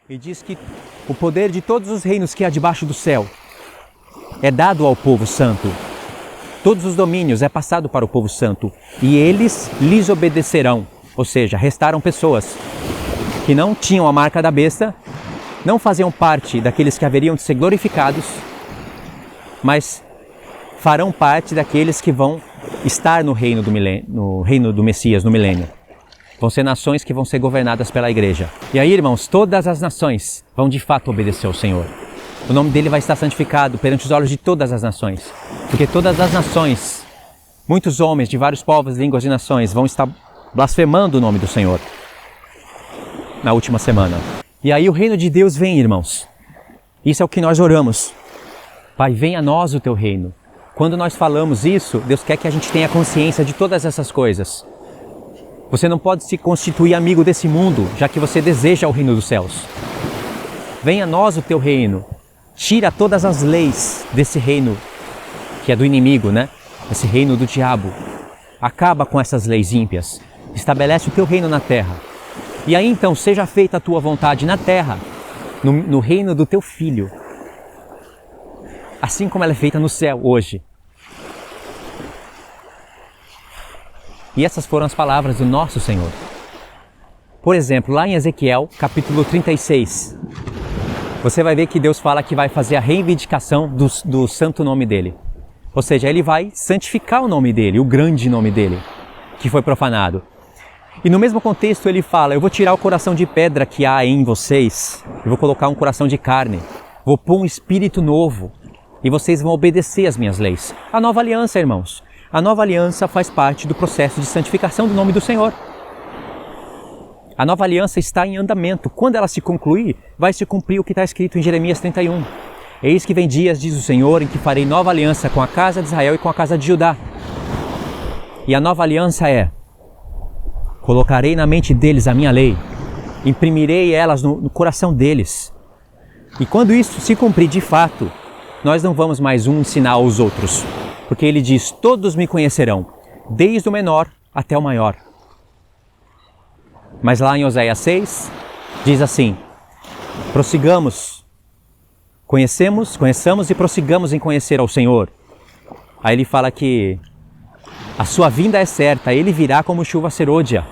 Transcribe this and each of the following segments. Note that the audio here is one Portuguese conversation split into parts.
e diz que o poder de todos os reinos que há debaixo do céu é dado ao povo santo. Todos os domínios é passado para o povo santo e eles lhes obedecerão. Ou seja, restaram pessoas que não tinham a marca da besta, não faziam parte daqueles que haveriam de ser glorificados, mas farão parte daqueles que vão estar no reino do Messias, no milênio. Vão ser nações que vão ser governadas pela igreja. E aí, irmãos, todas as nações vão de fato obedecer ao Senhor. O nome dele vai estar santificado perante os olhos de todas as nações. Porque todas as nações, muitos homens de vários povos, línguas e nações vão estar blasfemando o nome do Senhor na última semana. E aí o reino de Deus vem, irmãos. Isso é o que nós oramos. Pai, venha a nós o teu reino. Quando nós falamos isso, Deus quer que a gente tenha consciência de todas essas coisas. Você não pode se constituir amigo desse mundo, já que você deseja o reino dos céus. Venha a nós o teu reino. Tira todas as leis desse reino, que é do inimigo, né? Esse reino do diabo. Acaba com essas leis ímpias. Estabelece o teu reino na terra. E aí então, seja feita a tua vontade na terra, no reino do teu Filho. Assim como ela é feita no céu hoje. E essas foram as palavras do nosso Senhor. Por exemplo, lá em Ezequiel, capítulo 36, você vai ver que Deus fala que vai fazer a reivindicação do santo nome dele. Ou seja, ele vai santificar o nome dele, o grande nome dele, que foi profanado. E no mesmo contexto ele fala, eu vou tirar o coração de pedra que há em vocês, eu vou colocar um coração de carne, vou pôr um espírito novo, e vocês vão obedecer às minhas leis. A nova aliança, irmãos. A nova aliança faz parte do processo de santificação do nome do Senhor. A nova aliança está em andamento. Quando ela se concluir, vai se cumprir o que está escrito em Jeremias 31. Eis que vem dias, diz o Senhor, em que farei nova aliança com a casa de Israel e com a casa de Judá. E a nova aliança é, colocarei na mente deles a minha lei, imprimirei elas no coração deles. E quando isso se cumprir de fato, nós não vamos mais ensinar aos outros. Porque ele diz, todos me conhecerão, desde o menor até o maior. Mas lá em Oséias 6, diz assim, prossigamos, conheçamos e prossigamos em conhecer ao Senhor. Aí ele fala que a sua vinda é certa, ele virá como chuva serôdia.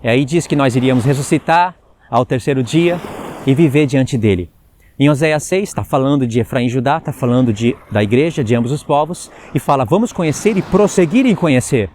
E aí diz que nós iríamos ressuscitar ao terceiro dia e viver diante dele. Em Oséias 6 está falando de Efraim e Judá, está falando da igreja, de ambos os povos, e fala, vamos conhecer e prosseguir em conhecer.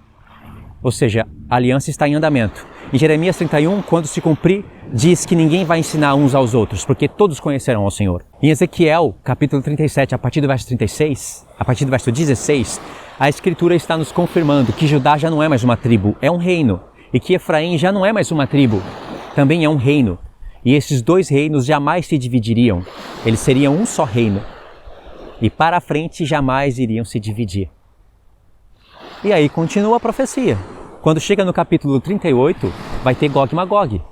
Ou seja, a aliança está em andamento. Em Jeremias 31, quando se cumprir, diz que ninguém vai ensinar uns aos outros, porque todos conhecerão ao Senhor. Em Ezequiel, capítulo 37, a partir do verso 36, a partir do verso 16, a Escritura está nos confirmando que Judá já não é mais uma tribo, é um reino, e que Efraim já não é mais uma tribo, também é um reino. E esses dois reinos jamais se dividiriam, eles seriam um só reino. E para a frente jamais iriam se dividir. E aí continua a profecia. Quando chega no capítulo 38, vai ter Gog e Magog.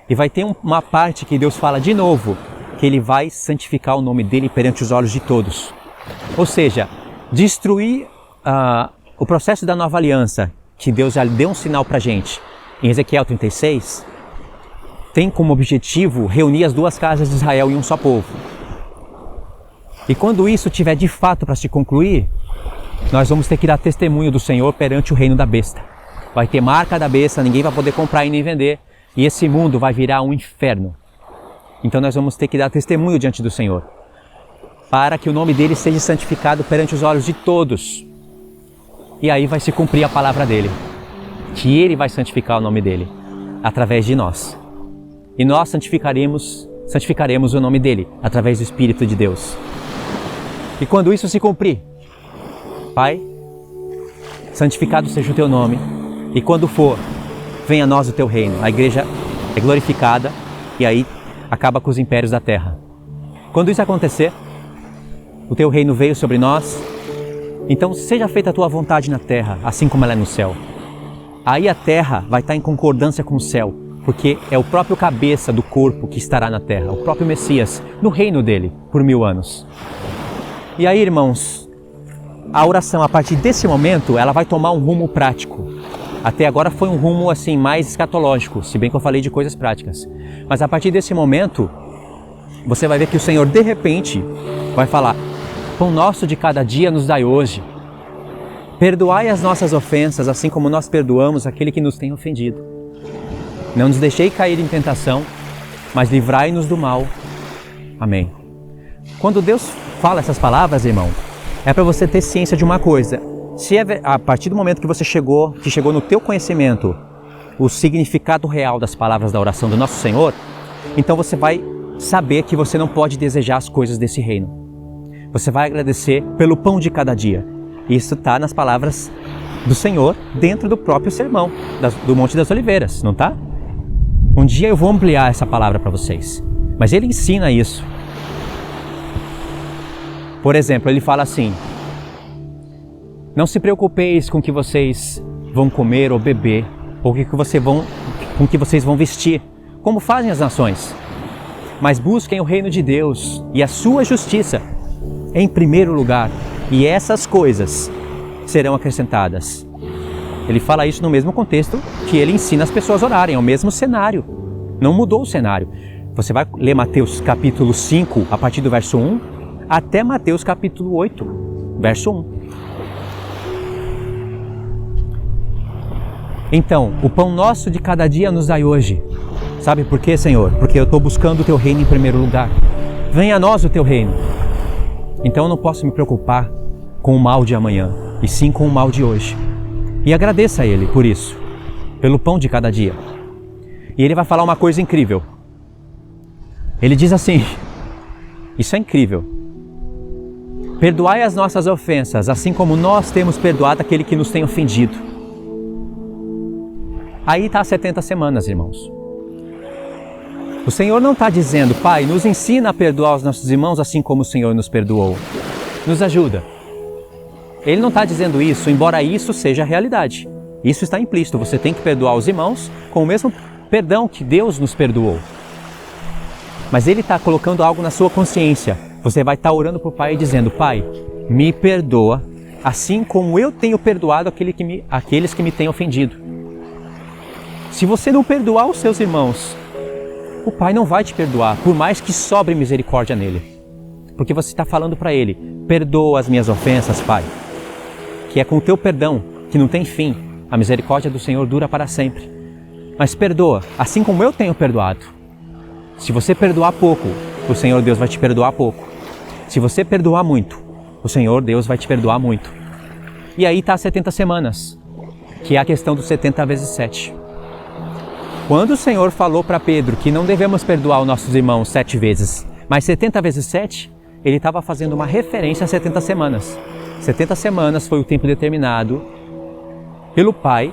E vai ter uma parte que Deus fala de novo, que ele vai santificar o nome dele perante os olhos de todos. Ou seja, destruir o processo da nova aliança, que Deus já deu um sinal para a gente, em Ezequiel 36, tem como objetivo reunir as duas casas de Israel em um só povo. E quando isso tiver de fato para se concluir, nós vamos ter que dar testemunho do Senhor perante o reino da besta. Vai ter marca da besta, ninguém vai poder comprar e nem vender, e esse mundo vai virar um inferno. Então nós vamos ter que dar testemunho diante do Senhor, para que o nome dele seja santificado perante os olhos de todos. E aí vai se cumprir a palavra dele, que ele vai santificar o nome dele, através de nós. E nós santificaremos o nome dele, através do Espírito de Deus. E quando isso se cumprir, Pai, santificado seja o teu nome, e quando for, venha a nós o teu reino. A igreja é glorificada, e aí acaba com os impérios da terra. Quando isso acontecer, o teu reino veio sobre nós, então seja feita a tua vontade na terra, assim como ela é no céu. Aí a terra vai estar em concordância com o céu, porque é o próprio cabeça do corpo que estará na terra, o próprio Messias, no reino dele, por 1000 anos. E aí, irmãos, a oração, a partir desse momento, ela vai tomar um rumo prático. Até agora foi um rumo assim mais escatológico, se bem que eu falei de coisas práticas. Mas a partir desse momento, você vai ver que o Senhor de repente vai falar: pão nosso de cada dia nos dai hoje. Perdoai as nossas ofensas, assim como nós perdoamos aquele que nos tem ofendido. Não nos deixei cair em tentação, mas livrai-nos do mal. Amém. Quando Deus fala essas palavras, irmão, é para você ter ciência de uma coisa. Se a partir do momento que você chegou no teu conhecimento o significado real das palavras da oração do nosso Senhor, então você vai saber que você não pode desejar as coisas desse reino. Você vai agradecer pelo pão de cada dia. Isso está nas palavras do Senhor dentro do próprio sermão do Monte das Oliveiras, não está? Um dia eu vou ampliar essa palavra para vocês, mas ele ensina isso. Por exemplo, ele fala assim: não se preocupeis com o que vocês vão comer ou beber, ou com o que vocês vão vestir, como fazem as nações. Mas busquem o reino de Deus e a sua justiça em primeiro lugar, e essas coisas serão acrescentadas. Ele fala isso no mesmo contexto que ele ensina as pessoas a orarem, é o mesmo cenário. Não mudou o cenário. Você vai ler Mateus capítulo 5, a partir do verso 1, até Mateus capítulo 8, verso 1. Então, o pão nosso de cada dia nos dai hoje. Sabe por quê, Senhor? Porque eu estou buscando o teu reino em primeiro lugar. Venha a nós o teu reino. Então eu não posso me preocupar com o mal de amanhã, e sim com o mal de hoje. E agradeça a Ele por isso, pelo pão de cada dia. E Ele vai falar uma coisa incrível. Ele diz assim, isso é incrível: perdoai as nossas ofensas, assim como nós temos perdoado aquele que nos tem ofendido. Aí está as 70 semanas, irmãos. O Senhor não está dizendo: Pai, nos ensina a perdoar os nossos irmãos assim como o Senhor nos perdoou. Nos ajuda. Ele não está dizendo isso, embora isso seja a realidade. Isso está implícito. Você tem que perdoar os irmãos com o mesmo perdão que Deus nos perdoou. Mas Ele está colocando algo na sua consciência. Você vai estar orando para o Pai e dizendo: Pai, me perdoa, assim como eu tenho perdoado aqueles que me têm ofendido. Se você não perdoar os seus irmãos, o Pai não vai te perdoar, por mais que sobre misericórdia nele. Porque você está falando para Ele: perdoa as minhas ofensas, Pai. Que é com o teu perdão, que não tem fim. A misericórdia do Senhor dura para sempre. Mas perdoa, assim como eu tenho perdoado. Se você perdoar pouco, o Senhor Deus vai te perdoar pouco. Se você perdoar muito, o Senhor Deus vai te perdoar muito. E aí está as 70 semanas, que é a questão dos 70 vezes 7. Quando o Senhor falou para Pedro que não devemos perdoar os nossos irmãos 7 vezes, mas 70 vezes 7, ele estava fazendo uma referência às 70 semanas. 70 semanas foi o tempo determinado pelo Pai,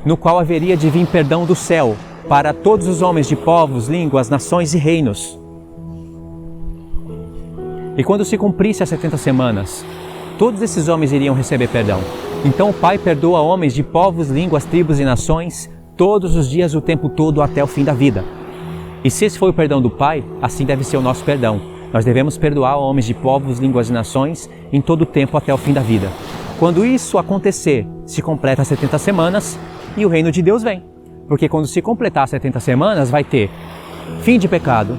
no qual haveria de vir perdão do céu para todos os homens de povos, línguas, nações e reinos. E quando se cumprisse as 70 semanas, todos esses homens iriam receber perdão. Então o Pai perdoa homens de povos, línguas, tribos e nações todos os dias, o tempo todo, até o fim da vida. E se esse foi o perdão do Pai, assim deve ser o nosso perdão. Nós devemos perdoar homens de povos, línguas e nações em todo o tempo até o fim da vida. Quando isso acontecer, se completa as 70 semanas e o reino de Deus vem. Porque quando se completar as 70 semanas, vai ter fim de pecado.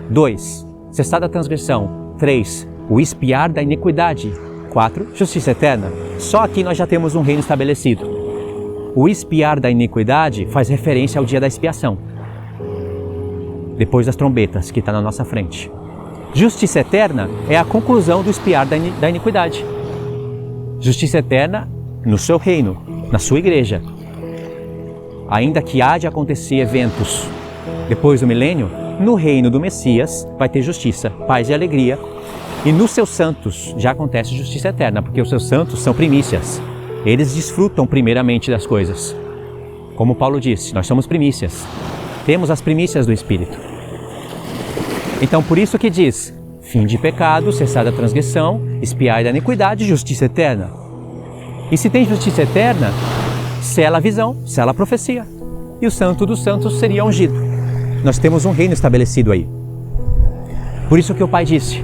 2, cessada a transgressão. 3, o expiar da iniquidade. 4, justiça eterna. Só aqui nós já temos um reino estabelecido. O expiar da iniquidade faz referência ao dia da expiação, depois das trombetas, que está na nossa frente. Justiça eterna é a conclusão do expiar da iniquidade. Justiça eterna no seu reino, na sua igreja. Ainda que há de acontecer eventos depois do milênio, no reino do Messias vai ter justiça, paz e alegria. E nos seus santos já acontece justiça eterna, porque os seus santos são primícias. Eles desfrutam primeiramente das coisas. Como Paulo disse, nós somos primícias. Temos as primícias do Espírito. Então por isso que diz: fim de pecado, cessada a transgressão, expiar da iniquidade, justiça eterna. E se tem justiça eterna, sela a visão, sela a profecia. E o santo dos santos seria ungido. Nós temos um reino estabelecido aí. Por isso que o Pai disse: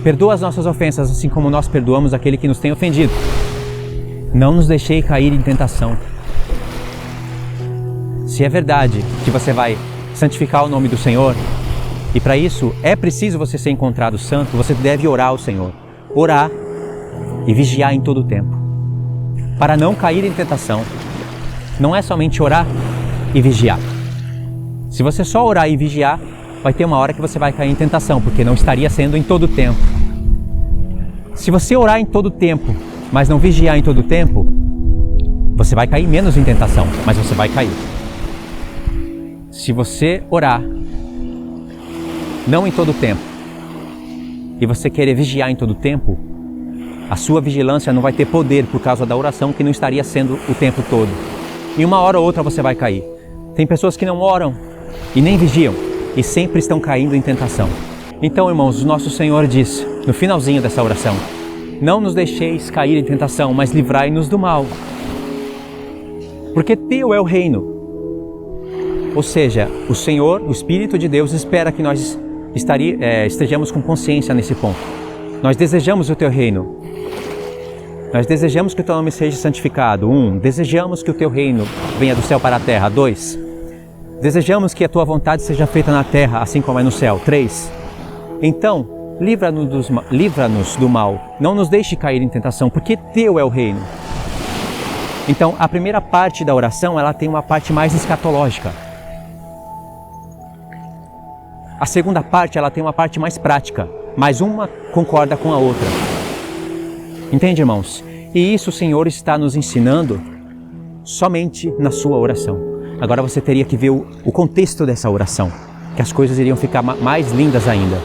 perdoa as nossas ofensas, assim como nós perdoamos aquele que nos tem ofendido. Não nos deixei cair em tentação. se é verdade que você vai santificar o nome do Senhor, e para isso é preciso você ser encontrado santo, você deve orar ao Senhor. Orar e vigiar em todo o tempo, para não cair em tentação. Não é somente orar e vigiar. Se você só orar e vigiar, vai ter uma hora que você vai cair em tentação, porque não estaria sendo em todo o tempo. Se você orar em todo o tempo, mas não vigiar em todo o tempo, você vai cair menos em tentação, mas você vai cair. Se você orar não em todo o tempo e você querer vigiar em todo o tempo, a sua vigilância não vai ter poder por causa da oração que não estaria sendo o tempo todo. Em uma hora ou outra você vai cair. Tem pessoas que não oram e nem vigiam e sempre estão caindo em tentação. Então, irmãos, o nosso Senhor diz no finalzinho dessa oração: não nos deixeis cair em tentação, mas livrai-nos do mal. Porque teu é o reino. Ou seja, o Senhor, o Espírito de Deus, espera que nós estejamos com consciência nesse ponto. Nós desejamos o teu reino. Nós desejamos que o teu nome seja santificado. 1. Desejamos que o teu reino venha do céu para a terra. 2. Desejamos que a tua vontade seja feita na terra, assim como é no céu. 3. Então, livra-nos do mal. Não nos deixe cair em tentação, porque teu é o reino. Então, a primeira parte da oração, ela tem uma parte mais escatológica. A segunda parte, ela tem uma parte mais prática, mas uma concorda com a outra. Entende, irmãos? E isso o Senhor está nos ensinando somente na sua oração. Agora você teria que ver o contexto dessa oração, que as coisas iriam ficar mais lindas ainda.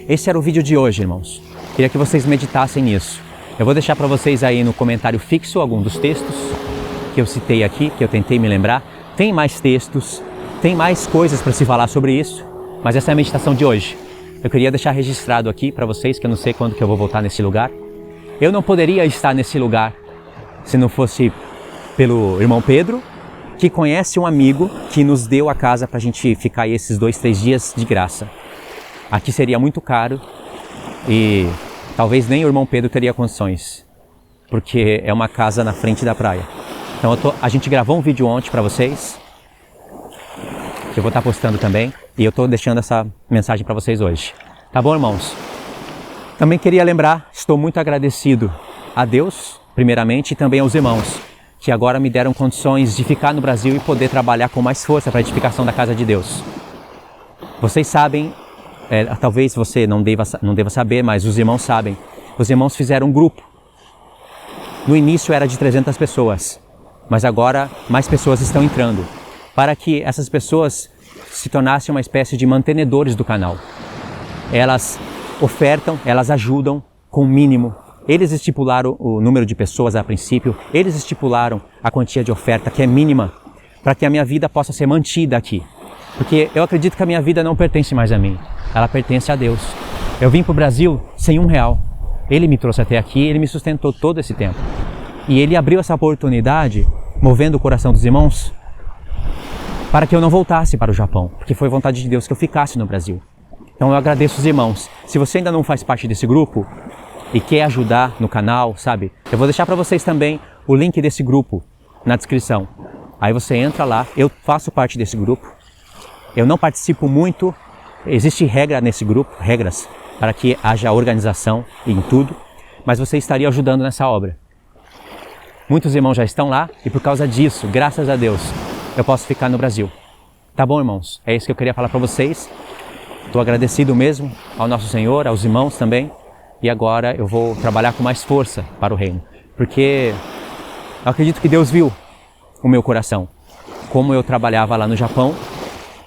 Esse era o vídeo de hoje, irmãos. Queria que vocês meditassem nisso. Eu vou deixar para vocês aí no comentário fixo algum dos textos que eu citei aqui, que eu tentei me lembrar. Tem mais textos, tem mais coisas para se falar sobre isso, mas essa é a meditação de hoje. Eu queria deixar registrado aqui para vocês, que eu não sei quando que eu vou voltar nesse lugar. Eu não poderia estar nesse lugar se não fosse pelo irmão Pedro, que conhece um amigo que nos deu a casa para a gente ficar aí esses 2-3 dias de graça. Aqui seria muito caro e talvez nem o irmão Pedro teria condições, porque é uma casa na frente da praia. Então a gente gravou um vídeo ontem para vocês, que eu vou estar postando também, e eu estou deixando essa mensagem para vocês hoje. Tá bom, irmãos? Também queria lembrar, estou muito agradecido a Deus, primeiramente, e também aos irmãos, que agora me deram condições de ficar no Brasil e poder trabalhar com mais força para a edificação da casa de Deus. Vocês sabem, talvez você não deva saber, mas os irmãos sabem. Os irmãos fizeram um grupo. No início era de 300 pessoas, mas agora mais pessoas estão entrando, para que essas pessoas se tornassem uma espécie de mantenedores do canal. Elas ofertam, elas ajudam com o mínimo. Eles estipularam o número de pessoas a princípio, eles estipularam a quantia de oferta, que é mínima, para que a minha vida possa ser mantida aqui. Porque eu acredito que a minha vida não pertence mais a mim, ela pertence a Deus. Eu vim para o Brasil sem R$1. Ele me trouxe até aqui, ele me sustentou todo esse tempo. E ele abriu essa oportunidade, movendo o coração dos irmãos, para que eu não voltasse para o Japão, porque foi vontade de Deus que eu ficasse no Brasil. Então eu agradeço os irmãos. Se você ainda não faz parte desse grupo e quer ajudar no canal, sabe? Eu vou deixar para vocês também o link desse grupo na descrição. Aí você entra lá, eu faço parte desse grupo. Eu não participo muito, existe regra nesse grupo, regras para que haja organização em tudo, mas você estaria ajudando nessa obra. Muitos irmãos já estão lá e por causa disso, graças a Deus, eu posso ficar no Brasil. Tá bom, irmãos? É isso que eu queria falar para vocês. Estou agradecido mesmo ao nosso Senhor, aos irmãos também. E agora eu vou trabalhar com mais força para o reino. Porque eu acredito que Deus viu o meu coração. Como eu trabalhava lá no Japão.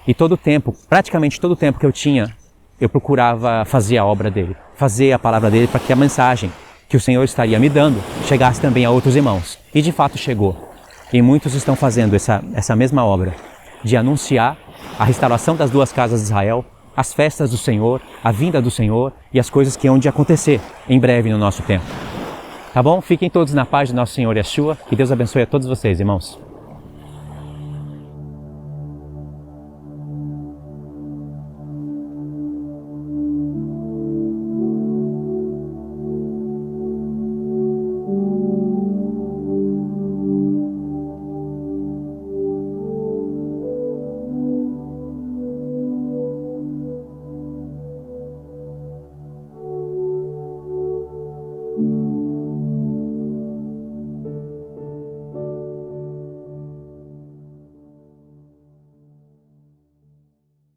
E todo o tempo, praticamente todo o tempo que eu tinha, eu procurava fazer a obra dele. Fazer a palavra dele para que a mensagem que o Senhor estaria me dando chegasse também a outros irmãos. E de fato chegou. E muitos estão fazendo essa mesma obra. De anunciar a restauração das 2 casas de Israel, as festas do Senhor, a vinda do Senhor e as coisas que hão de acontecer em breve no nosso tempo. Tá bom? Fiquem todos na paz do nosso Senhor Yeshua. Que Deus abençoe a todos vocês, irmãos.